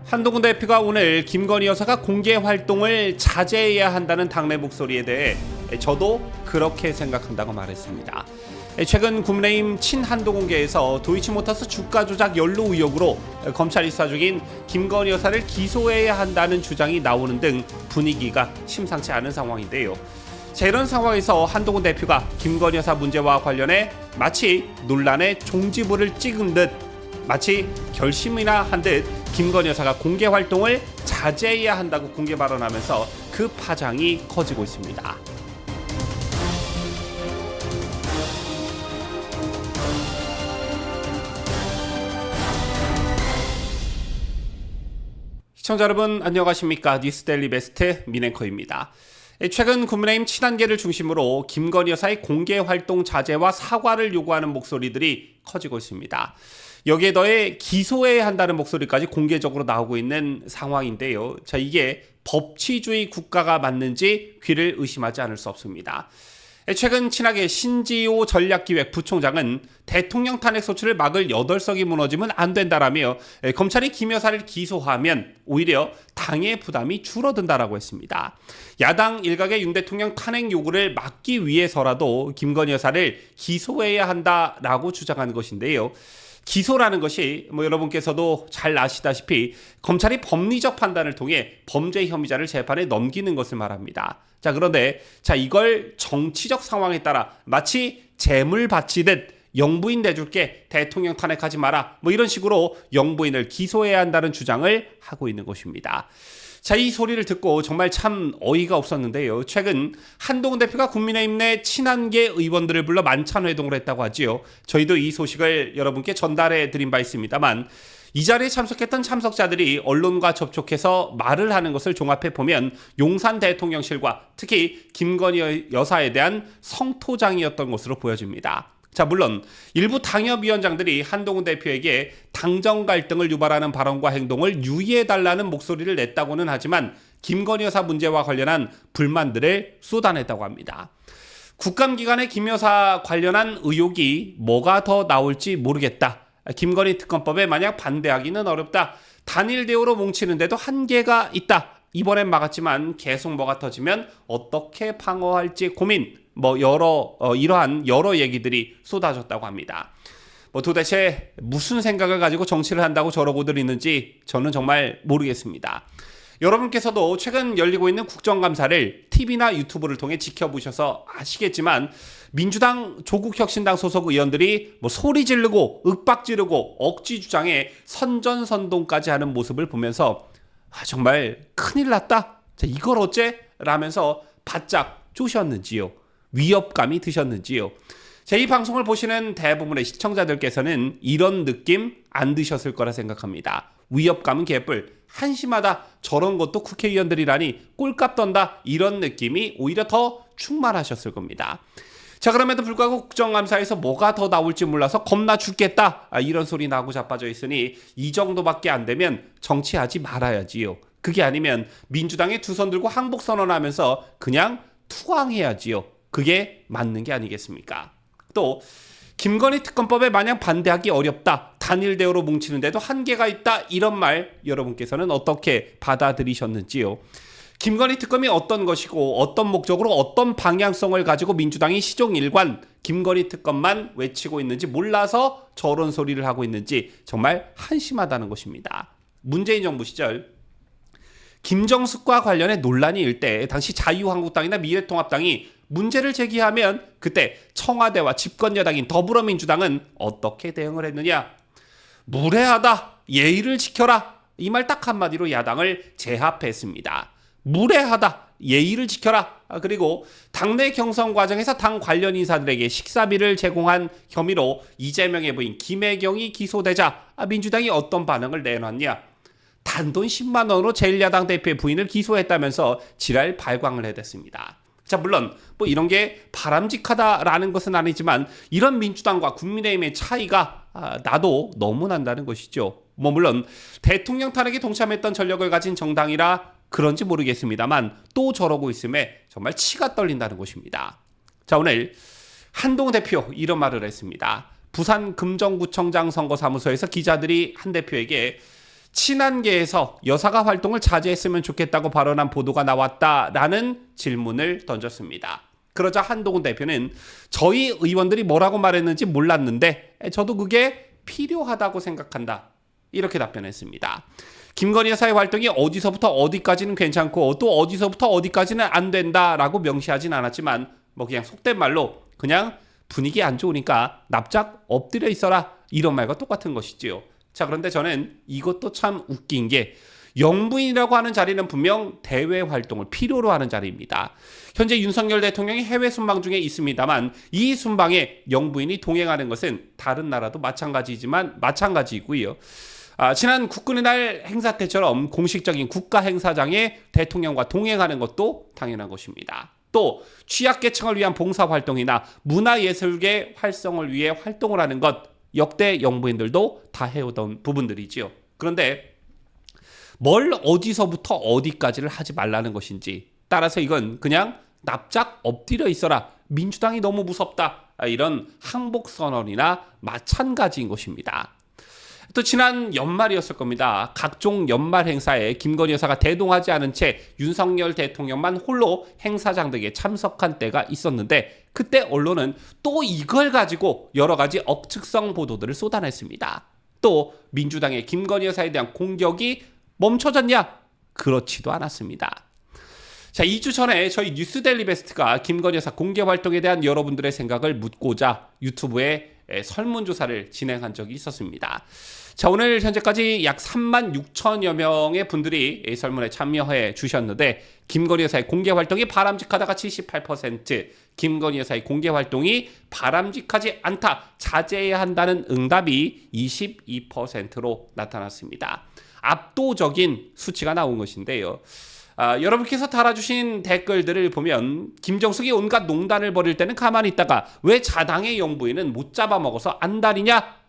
한동훈 대표가 오늘 김건희 여사가 공개 활동을 자제해야 한다는 당내 목소리에 대해 저도 그렇게 생각한다고 말했습니다. 최근 국민의힘 친한동훈계에서 도이치모터스 주가 조작 연루 의혹으로 검찰이 수사 중인 김건희 여사를 기소해야 한다는 주장이 나오는 등 분위기가 심상치 않은 상황인데요. 이런 상황에서 한동훈 대표가 김건희 여사 문제와 관련해 마치 논란의 종지부를 찍은 듯 마치 결심이나 한 듯 김건희 여사가 공개 활동을 자제해야 한다고 공개 발언하면서 그 파장이 커지고 있습니다. 시청자 여러분 안녕하십니까? 뉴스데일리 베스트 민앵커입니다. 최근 국민의힘 친한계를 중심으로 김건희 여사의 공개 활동 자제와 사과를 요구하는 목소리들이 커지고 있습니다. 여기에 더해 기소해야 한다는 목소리까지 공개적으로 나오고 있는 상황인데요. 이게 법치주의 국가가 맞는지 귀를 의심하지 않을 수 없습니다. 최근 친하계 신지호 전략기획 부총장은 대통령 탄핵 소추를 막을 8석이 무너지면 안 된다라며 검찰이 김 여사를 기소하면 오히려 당의 부담이 줄어든다라고 했습니다. 야당 일각의 윤 대통령 탄핵 요구를 막기 위해서라도 김건희 여사를 기소해야 한다라고 주장하는 것인데요. 기소라는 것이 여러분께서도 잘 아시다시피 검찰이 법리적 판단을 통해 범죄 혐의자를 재판에 넘기는 것을 말합니다. 그런데 이걸 정치적 상황에 따라 마치 재물 바치듯 영부인 내줄게 대통령 탄핵하지 마라 이런 식으로 영부인을 기소해야 한다는 주장을 하고 있는 것입니다. 이 소리를 듣고 정말 참 어이가 없었는데요. 최근 한동훈 대표가 국민의힘 내 친한계 의원들을 불러 만찬회동을 했다고 하지요. 저희도 이 소식을 여러분께 전달해 드린 바 있습니다만 이 자리에 참석했던 참석자들이 언론과 접촉해서 말을 하는 것을 종합해 보면 용산 대통령실과 특히 김건희 여사에 대한 성토장이었던 것으로 보여집니다. 물론 일부 당협위원장들이 한동훈 대표에게 당정 갈등을 유발하는 발언과 행동을 유의해달라는 목소리를 냈다고는 하지만 김건희 여사 문제와 관련한 불만들을 쏟아냈다고 합니다. 국감기간에 김 여사 관련한 의혹이 뭐가 더 나올지 모르겠다. 김건희 특검법에 만약 반대하기는 어렵다. 단일 대우로 뭉치는데도 한계가 있다. 이번엔 막았지만 계속 뭐가 터지면 어떻게 방어할지 고민. 이러한 여러 얘기들이 쏟아졌다고 합니다. 도대체 무슨 생각을 가지고 정치를 한다고 저러고들 있는지 저는 정말 모르겠습니다. 여러분께서도 최근 열리고 있는 국정감사를 TV나 유튜브를 통해 지켜보셔서 아시겠지만 민주당 조국혁신당 소속 의원들이 소리 지르고 윽박 지르고 억지 주장에 선전선동까지 하는 모습을 보면서 정말 큰일 났다. 이걸 어째? 라면서 바짝 쪼셨는지요. 위협감이 드셨는지요. 이 방송을 보시는 대부분의 시청자들께서는 이런 느낌 안 드셨을 거라 생각합니다. 위협감은 개뿔, 한심하다, 저런 것도 국회의원들이라니 꼴값 떤다 이런 느낌이 오히려 더 충만하셨을 겁니다. 그럼에도 불구하고 국정감사에서 뭐가 더 나올지 몰라서 겁나 죽겠다 이런 소리 나고 자빠져 있으니 이 정도밖에 안 되면 정치하지 말아야지요. 그게 아니면 민주당의 두 손 들고 항복선언하면서 그냥 투항해야지요. 그게 맞는 게 아니겠습니까? 또 김건희 특검법에 마냥 반대하기 어렵다. 단일 대우로 뭉치는데도 한계가 있다. 이런 말 여러분께서는 어떻게 받아들이셨는지요? 김건희 특검이 어떤 것이고 어떤 목적으로 어떤 방향성을 가지고 민주당이 시종일관 김건희 특검만 외치고 있는지 몰라서 저런 소리를 하고 있는지 정말 한심하다는 것입니다. 문재인 정부 시절 김정숙과 관련해 논란이 일 때 당시 자유한국당이나 미래통합당이 문제를 제기하면 그때 청와대와 집권여당인 더불어민주당은 어떻게 대응을 했느냐? 무례하다, 예의를 지켜라. 이 말 딱 한마디로 야당을 제압했습니다. 무례하다, 예의를 지켜라. 그리고 당내 경선 과정에서 당 관련 인사들에게 식사비를 제공한 혐의로 이재명의 부인 김혜경이 기소되자 민주당이 어떤 반응을 내놨냐? 단돈 10만 원으로 제1야당 대표의 부인을 기소했다면서 지랄 발광을 해댔습니다. 물론 이런 게 바람직하다라는 것은 아니지만 이런 민주당과 국민의힘의 차이가 나도 너무 난다는 것이죠. 물론 대통령 탄핵에 동참했던 전력을 가진 정당이라 그런지 모르겠습니다만 또 저러고 있음에 정말 치가 떨린다는 것입니다. 오늘 한동훈 대표 이런 말을 했습니다. 부산 금정구청장 선거사무소에서 기자들이 한 대표에게 친한계에서 여사가 활동을 자제했으면 좋겠다고 발언한 보도가 나왔다라는 질문을 던졌습니다. 그러자 한동훈 대표는 저희 의원들이 뭐라고 말했는지 몰랐는데 저도 그게 필요하다고 생각한다. 이렇게 답변했습니다. 김건희 여사의 활동이 어디서부터 어디까지는 괜찮고 또 어디서부터 어디까지는 안 된다라고 명시하진 않았지만 그냥 속된 말로 그냥 분위기 안 좋으니까 납작 엎드려 있어라 이런 말과 똑같은 것이지요. 자, 그런데 저는 이것도 참 웃긴 게 영부인이라고 하는 자리는 분명 대외 활동을 필요로 하는 자리입니다. 현재 윤석열 대통령이 해외 순방 중에 있습니다만 이 순방에 영부인이 동행하는 것은 다른 나라도 마찬가지이고요. 지난 국군의 날 행사 때처럼 공식적인 국가 행사장에 대통령과 동행하는 것도 당연한 것입니다. 또 취약계층을 위한 봉사활동이나 문화예술계 활성을 위해 활동을 하는 것 역대 영부인들도 다 해오던 부분들이지요. 그런데 뭘 어디서부터 어디까지를 하지 말라는 것인지 따라서 이건 그냥 납작 엎드려 있어라. 민주당이 너무 무섭다. 이런 항복선언이나 마찬가지인 것입니다. 또 지난 연말이었을 겁니다. 각종 연말 행사에 김건희 여사가 대동하지 않은 채 윤석열 대통령만 홀로 행사장 등에 참석한 때가 있었는데 그때 언론은 또 이걸 가지고 여러 가지 억측성 보도들을 쏟아냈습니다. 또 민주당의 김건희 여사에 대한 공격이 멈춰졌냐? 그렇지도 않았습니다. 자, 2주 전에 저희 뉴스데일리 베스트가 김건희 여사 공개 활동에 대한 여러분들의 생각을 묻고자 유튜브에 설문조사를 진행한 적이 있었습니다. 자, 오늘 현재까지 약 3만 6천여 명의 분들이 이 설문에 참여해 주셨는데 김건희 여사의 공개 활동이 바람직하다가 78%, 김건희 여사의 공개 활동이 바람직하지 않다, 자제해야 한다는 응답이 22%로 나타났습니다. 압도적인 수치가 나온 것인데요. 여러분께서 달아주신 댓글들을 보면 김정숙이 온갖 농단을 벌일 때는 가만히 있다가 왜 자당의 영부인은 못 잡아먹어서 안달이냐?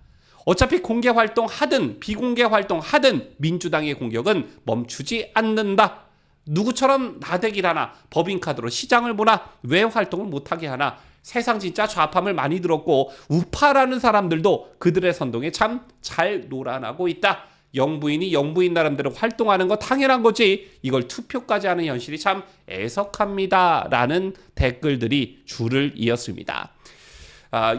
어차피 공개 활동 하든 비공개 활동 하든 민주당의 공격은 멈추지 않는다. 누구처럼 나대기를 하나, 법인카드로 시장을 보나, 왜 활동을 못하게 하나. 세상 진짜 좌팜을 많이 들었고 우파라는 사람들도 그들의 선동에 참 잘 놀아나고 있다. 영부인이 영부인 나름대로 활동하는 거 당연한 거지 이걸 투표까지 하는 현실이 참 애석합니다 라는 댓글들이 줄을 이었습니다.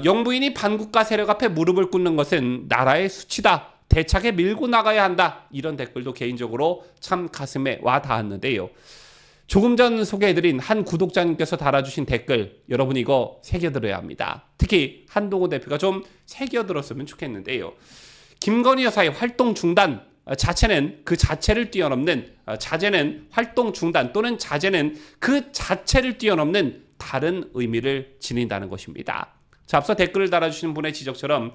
영부인이 반국가 세력 앞에 무릎을 꿇는 것은 나라의 수치다. 대차게 밀고 나가야 한다. 이런 댓글도 개인적으로 참 가슴에 와 닿았는데요. 조금 전 소개해드린 한 구독자님께서 달아주신 댓글 여러분 이거 새겨들어야 합니다. 특히 한동훈 대표가 좀 새겨들었으면 좋겠는데요. 김건희 여사의 활동 중단 자체는 그 자체를 뛰어넘는 자제는 활동 중단 또는 자제는 그 자체를 뛰어넘는 다른 의미를 지닌다는 것입니다. 자, 앞서 댓글을 달아주신 분의 지적처럼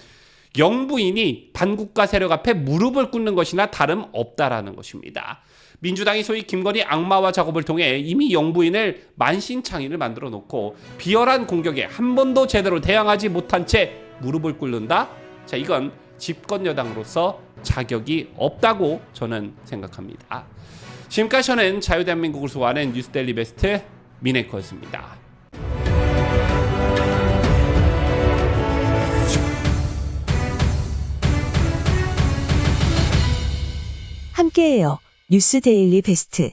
영부인이 반국가 세력 앞에 무릎을 꿇는 것이나 다름없다라는 것입니다. 민주당이 소위 김건희 악마화 작업을 통해 이미 영부인을 만신창이를 만들어 놓고 비열한 공격에 한 번도 제대로 대항하지 못한 채 무릎을 꿇는다? 자, 이건 집권 여당으로서 자격이 없다고 저는 생각합니다. 지금까지 저는 자유대한민국을 소화하는 뉴스데일리 베스트 민앵커였습니다. 함께해요. 뉴스데일리 베스트.